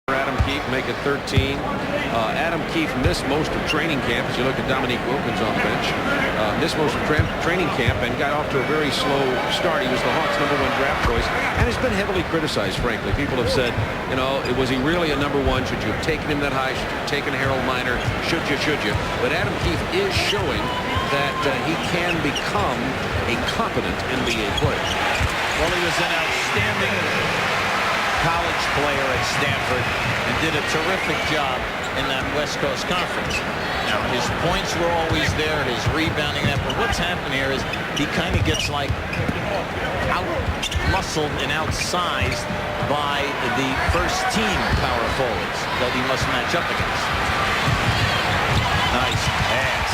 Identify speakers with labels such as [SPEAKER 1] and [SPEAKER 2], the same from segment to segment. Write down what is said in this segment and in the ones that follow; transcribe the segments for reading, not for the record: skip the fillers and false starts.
[SPEAKER 1] Adam Keefe make it 13. Adam Keefe missed most of training camp. As you look at Dominique Wilkins on the bench, missed most of training camp and got off to a very slow start. He was the Hawks' #1 draft choice and has been heavily criticized, frankly. People have said, you know, was he really a #1? Should you have taken him that high? Should you have taken Harold Miner? Should you? But Adam Keefe is showing that he can become a competent NBA player.
[SPEAKER 2] Well, he was an outstanding college player at Stanford and did a terrific job in that West Coast Conference. Now, his points were always there, his rebounding, but what's happened here is he kind of gets like out-muscled and outsized by the first-team power forwards that he must match up against. Nice pass.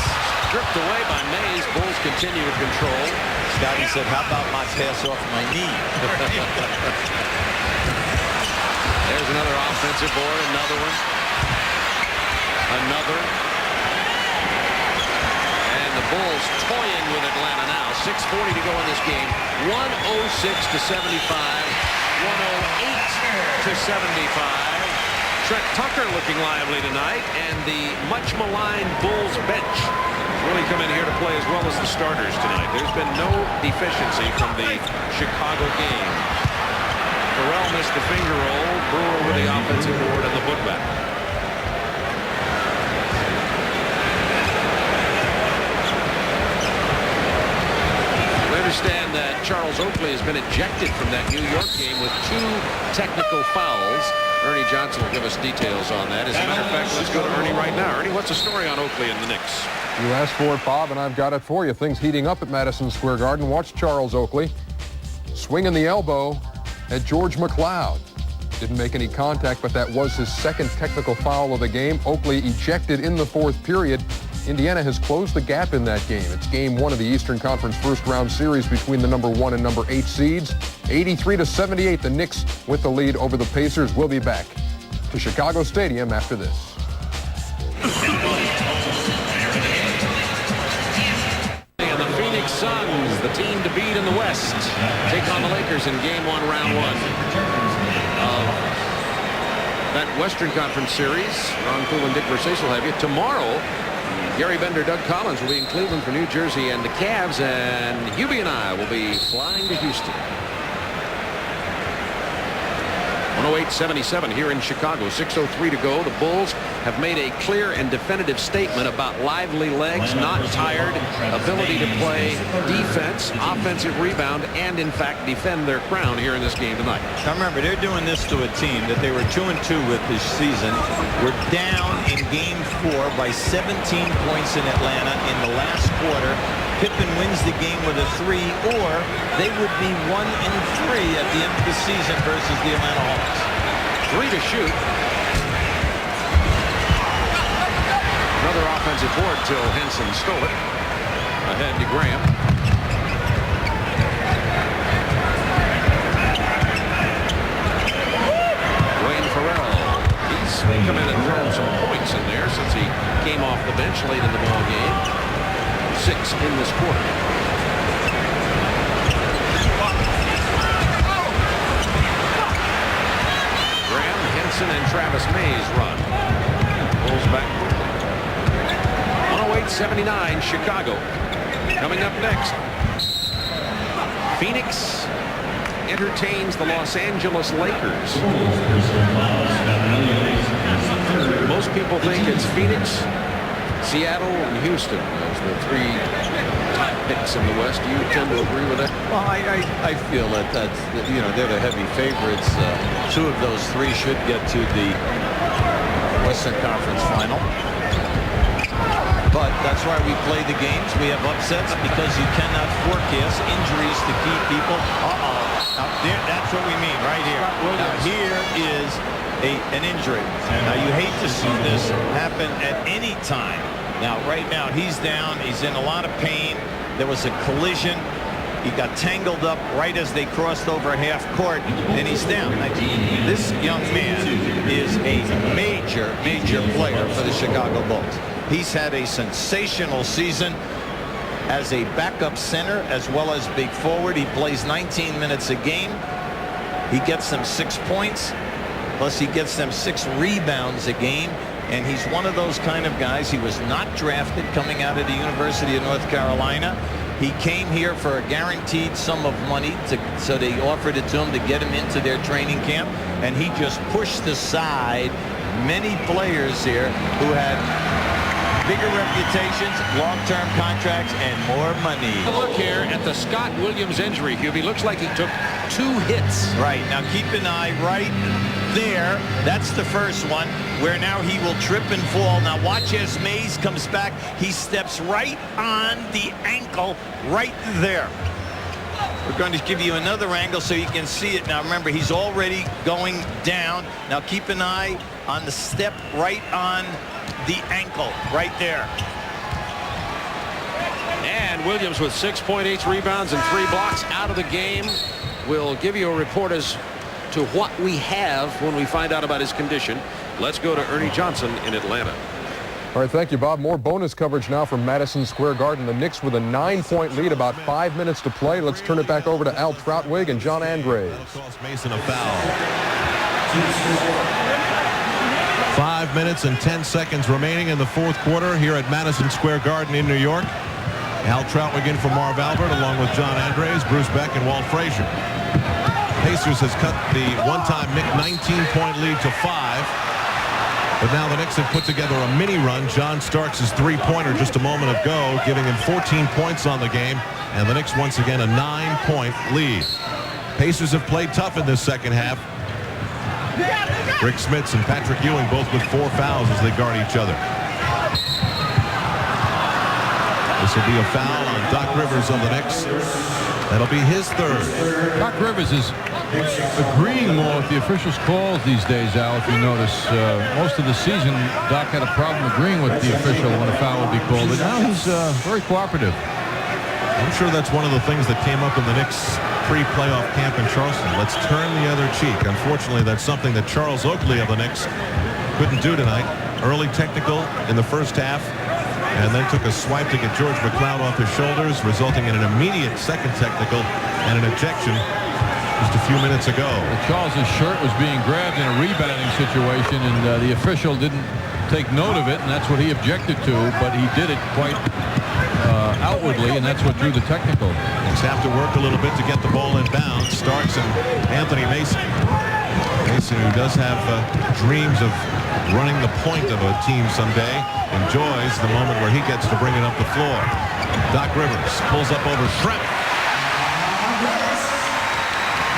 [SPEAKER 1] Stripped away by Mays. Bulls continue to control.
[SPEAKER 2] Scotty said, how about my pass off my knee?
[SPEAKER 1] There's another offensive board, another one. Another. And the Bulls toying with Atlanta now. 6:40 to go in this game. 106-75. 108-75. Trent Tucker looking lively tonight. And the much maligned Bulls bench really come in here to play as well as the starters tonight. There's been no deficiency from the Chicago game. Terrell missed the finger roll. Brewer with the offensive board and the putback. We understand that Charles Oakley has been ejected from that New York game with 2 technical fouls. Ernie Johnson will give us details on that. As a matter of fact, let's go to Ernie right now. Ernie, what's the story on Oakley and the Knicks?
[SPEAKER 3] You asked for it, Bob, and I've got it for you. Things heating up at Madison Square Garden. Watch Charles Oakley swinging the elbow at George McLeod. Didn't make any contact, but that was his second technical foul of the game. Oakley ejected in the 4th period. Indiana has closed the gap in that game. It's game 1 of the Eastern Conference first-round series between the #1 and #8 seeds. 83-78, the Knicks with the lead over the Pacers. We'll be back to Chicago Stadium after this.
[SPEAKER 1] And the Phoenix Suns, the team to beat in the West, take on the Lakers in game 1, round 1 of that Western Conference series. Ron Poole and Dick Versace will have you. Tomorrow, Gary Bender, Doug Collins will be in Cleveland for New Jersey and the Cavs, and Hubie and I will be flying to Houston. 108-77 here in Chicago. 6:03 to go. The Bulls have made a clear and definitive statement about lively legs, not tired, ability to play defense, offensive rebound, and in fact defend their crown here in this game tonight.
[SPEAKER 2] Now remember, they're doing this to a team that they were 2-2 with this season. We're down in game 4 by 17 points in Atlanta in the last quarter. Pippen wins the game with a 3, or they would be 1-3 at the end of the season versus the Atlanta Hawks.
[SPEAKER 1] 3 to shoot. Another offensive board till Henson stole it. Ahead to Graham. Dwayne Farrell. He's come in and thrown some points in there since he came off the bench late in the ball game. 6 in this quarter. Graham, Henson, and Travis Mays run. Bulls back quickly. 108-79, Chicago. Coming up next, Phoenix entertains the Los Angeles Lakers. Most people think it's Phoenix, Seattle, and Houston as the 3 top picks in the West. Do you tend to agree with that?
[SPEAKER 2] Well, I feel that they're the heavy favorites. 2 of those 3 should get to the Western Conference Final. But that's why we play the games. We have upsets because you cannot forecast injuries to key people. Now, that's what we mean right here. Now, here is an injury. Now, you hate to see this happen at any time. Now, right now, he's down. He's in a lot of pain. There was a collision. He got tangled up right as they crossed over half court, and he's down. This young man is a major, major player for the Chicago Bulls. He's had a sensational season as a backup center as well as big forward. He plays 19 minutes a game. He gets them 6 points. plus he gets them 6 rebounds a game. And he's one of those kind of guys. He was not drafted coming out of the University of North Carolina. He came here for a guaranteed sum of money, so they offered it to him to get him into their training camp. And he just pushed aside many players here who had bigger reputations, long-term contracts, and more money.
[SPEAKER 1] Look here at the Scott Williams injury, Hubie. Looks like he took 2 hits.
[SPEAKER 2] Right. Now keep an eye right there. That's the first one where now he will trip and fall. Now watch as Mays comes back. He steps right on the ankle right there. We're going to give you another angle so you can see it. Now remember, he's already going down. Now keep an eye on the step right on the ankle right there.
[SPEAKER 1] And Williams with 6 points, 8 rebounds, and 3 blocks out of the game. We'll give you a report as to what we have when we find out about his condition. Let's go to Ernie Johnson in Atlanta.
[SPEAKER 3] All right, thank you, Bob. More bonus coverage now from Madison Square Garden. The Knicks with a 9-point lead, about 5 minutes to play. Let's turn it back over to Al Trautwig and John Andres.
[SPEAKER 4] Cost Mason a foul. 5 minutes and 10 seconds remaining in the fourth quarter here at Madison Square Garden in New York. Al Trautwig in for Marv Albert along with John Andres, Bruce Beck, and Walt Frazier. Pacers has cut the one-time Knick 19-point lead to 5. But now the Knicks have put together a mini run. John Starks' three-pointer just a moment ago, giving him 14 points on the game. And the Knicks once again a 9-point lead. Pacers have played tough in this second half. Rick Smits and Patrick Ewing both with 4 fouls as they guard each other. This will be a foul on Doc Rivers of the Knicks. That'll be his third.
[SPEAKER 5] Doc Rivers is agreeing more with the officials' calls these days, Al, if you notice. Most of the season, Doc had a problem agreeing with the official when a foul would be called, but now he's very cooperative.
[SPEAKER 4] I'm sure that's one of the things that came up in the Knicks pre-playoff camp in Charleston. Let's turn the other cheek. Unfortunately, that's something that Charles Oakley of the Knicks couldn't do tonight. Early technical in the first half, and then took a swipe to get George McLeod off his shoulders, resulting in an immediate second technical and an ejection just a few minutes ago.
[SPEAKER 5] Charles's shirt was being grabbed in a rebounding situation, and the official didn't take note of it, and that's what he objected to, but he did it quite outwardly, and that's what drew the technical.
[SPEAKER 4] Knicks have to work a little bit to get the ball in bounds. Starks and Anthony Mason. Mason, who does have dreams of running the point of a team someday, enjoys the moment where he gets to bring it up the floor. Doc Rivers pulls up over Schrempf.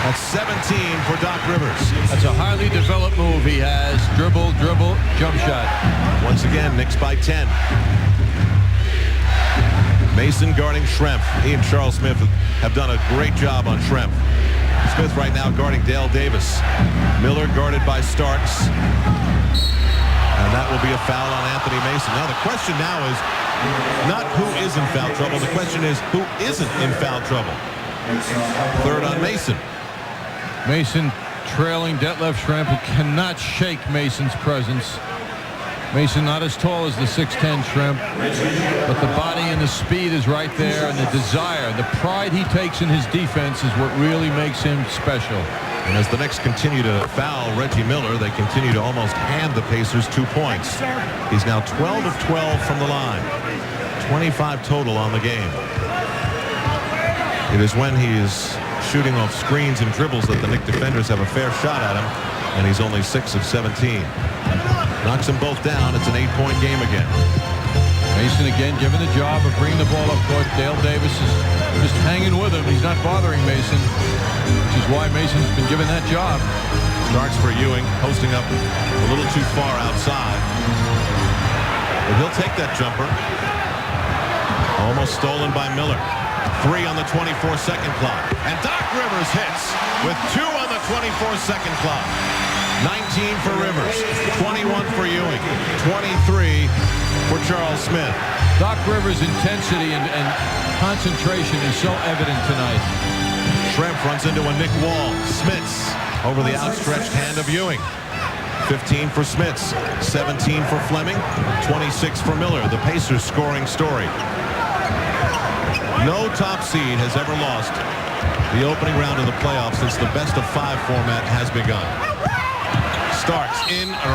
[SPEAKER 4] That's 17 for Doc Rivers.
[SPEAKER 5] That's a highly developed move he has. Dribble, dribble, jump shot.
[SPEAKER 4] Once again, Knicks by 10. Mason guarding Schrempf. He and Charles Smith have done a great job on Schrempf. Smith right now guarding Dale Davis. Miller guarded by Starks. And that will be a foul on Anthony Mason. Now the question now is not who is in foul trouble. The question is who isn't in foul trouble. Third on Mason.
[SPEAKER 5] Mason trailing Detlef Schrempf, who cannot shake Mason's presence. Mason not as tall as the 6'10" Schrempf, but the body and the speed is right there, and the desire, the pride he takes in his defense is what really makes him special.
[SPEAKER 4] And as the Knicks continue to foul Reggie Miller, they continue to almost hand the Pacers 2 points. He's now 12 of 12 from the line. 25 total on the game. It is when he is shooting off screens and dribbles that the Knick defenders have a fair shot at him, and he's only 6 of 17. Knocks them both down. It's an 8-point game again.
[SPEAKER 5] Mason again given the job of bringing the ball up court. Dale Davis is just hanging with him. He's not bothering Mason, which is why Mason's been given that job.
[SPEAKER 4] Starts for Ewing, posting up a little too far outside. But he'll take that jumper. Almost stolen by Miller. 3 on the 24-second clock. And Doc Rivers hits with 2 on the 24-second clock. 19 for Rivers, 21 for Ewing, 23 for Charles Smith.
[SPEAKER 5] Doc Rivers' intensity and concentration is so evident tonight.
[SPEAKER 4] Schrempf runs into a Nick Wall. Smits over the outstretched hand of Ewing. 15 for Smits, 17 for Fleming, 26 for Miller. The Pacers scoring story. No top seed has ever lost the opening round of the playoffs since the best-of-5 format has begun. starts in and around.